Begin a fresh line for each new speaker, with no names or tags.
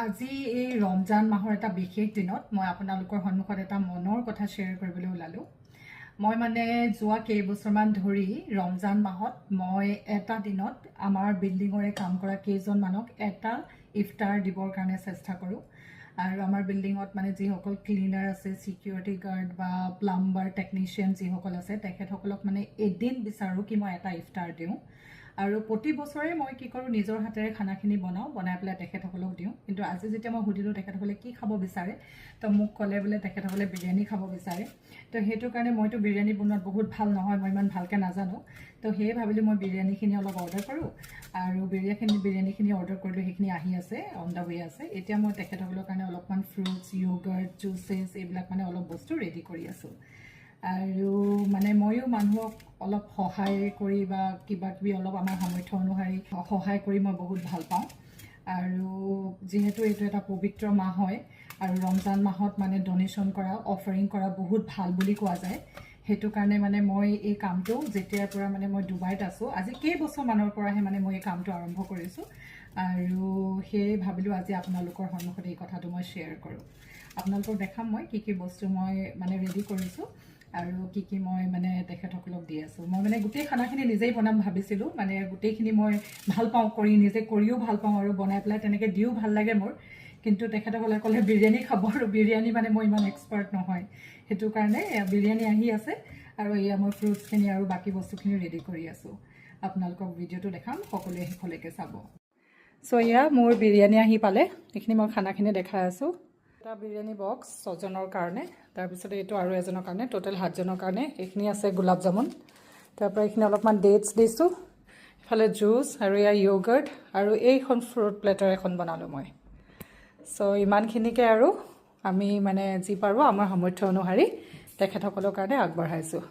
আজি এই ৰমজান মাহৰ এটা বিশেষ দিনত মই আপোনালোকৰ সন্মুখত এটা মনৰ কথা শ্বেয়াৰ কৰিবলৈ ওলালোঁ। মই মানে যোৱা কেইবছৰমান ধৰি ৰমজান মাহত মই এটা দিনত আমাৰ বিল্ডিঙৰে কাম কৰা কেইজনমানক এটা ইফতাৰ দিবৰ কাৰণে চেষ্টা কৰোঁ। আৰু আমাৰ বিল্ডিঙত মানে যিসকল ক্লিনাৰ আছে, ছিকিউৰিটি গাৰ্ড বা প্লাম্বাৰ টেকনিচিয়ান যিসকল আছে, তেখেতসকলক মানে এদিন বিচাৰোঁ কি মই এটা ইফতাৰ দিওঁ। আৰু প্ৰতি বছৰে মই কি কৰোঁ, নিজৰ হাতেৰে খানাখিনি বনাই পেলাই তেখেতসকলক দিওঁ। কিন্তু আজি যেতিয়া মই সুধিলোঁ তেখেতসকলে কি খাব বিচাৰে, তো মোক ক'লে বোলে তেখেতসকলে বিৰিয়ানী খাব বিচাৰে। তো সেইটো কাৰণে মইতো বিৰিয়ানী বনোৱাত বহুত ভাল নহয়, মই ইমান ভালকৈ নাজানো। তো সেয়ে ভাবিলোঁ মই বিৰিয়ানীখিনি অলপ অৰ্ডাৰ কৰোঁ। আৰু বিৰিয়ানীখিনি অৰ্ডাৰ কৰিলোঁ, সেইখিনি আহি আছে, অন দ্য ৱে আছে। এতিয়া মই তেখেতসকলৰ কাৰণে অলপমান ফ্ৰুটছ, য়োগাৰ্ট, জুচেছ এইবিলাক মানে অলপ বস্তু ৰেডি কৰি আছোঁ। আৰু মানে ময়ো মানুহক অলপ সহায় কৰি বা কিবা কিবি অলপ আমাৰ সামৰ্থ্য অনুসৰি সহায় কৰি মই বহুত ভাল পাওঁ। আৰু যিহেতু এইটো এটা পবিত্ৰ মাহ হয় আৰু ৰমজান মাহত মানে ডনেশ্যন কৰা, অফাৰিং কৰা বহুত ভাল বুলি কোৱা যায়। সেইটো কাৰণে মানে মই এই কামটো যেতিয়াৰ পৰা মানে মই ডুবাইত আছোঁ, আজি কেইবছৰমানৰ পৰাহে মানে মই এই কামটো আৰম্ভ কৰিছোঁ। আৰু সেয়ে ভাবিলোঁ আজি আপোনালোকৰ সন্মুখত এই কথাটো মই শ্বেয়াৰ কৰোঁ। আপোনালোকক দেখাম মই কি কি বস্তু মই মানে ৰেডি কৰিছোঁ আৰু কি কি মই মানে তেখেতসকলক দি আছোঁ। মই মানে গোটেই খানাখিনি নিজেই বনাম ভাবিছিলোঁ, মানে গোটেইখিনি মই ভাল পাওঁ কৰি, নিজে কৰিও ভাল পাওঁ আৰু বনাই পেলাই তেনেকৈ দিও ভাল লাগে মোৰ। কিন্তু তেখেতসকলে ক'লে বিৰিয়ানী খাব, আৰু বিৰিয়ানী মানে মই ইমান এক্সপাৰ্ট নহয়। সেইটো কাৰণে বিৰিয়ানী আহি আছে আৰু এয়া মই ফ্ৰুটছখিনি আৰু বাকী বস্তুখিনি ৰেডি কৰি আছোঁ। আপোনালোকক ভিডিঅ'টো দেখাম, সকলোৱে শেষলৈকে চাব। চ' এয়া মোৰ বিৰিয়ানী আহি পালে, এইখিনি মই খানাখিনি দেখাই আছোঁ। এটা বিৰিয়ানী বক্স 6জনৰ কাৰণে, তাৰপিছতে এইটো আৰু এজনৰ কাৰণে, টোটেল 7জনৰ কাৰণে। এইখিনি আছে গোলাপ জামুন, তাৰপৰা এইখিনি অলপমান ডেটছ দিছোঁ, ইফালে জুচ আৰু এয়া য়োগাৰ্ট, আৰু এইখন ফ্ৰুট প্লেটাৰ এখন বনালোঁ মই। চ' ইমানখিনিকে আৰু আমি মানে যি পাৰোঁ আমাৰ সামৰ্থ্য অনুসৰি তেখেতসকলৰ কাৰণে আগবঢ়াইছোঁ।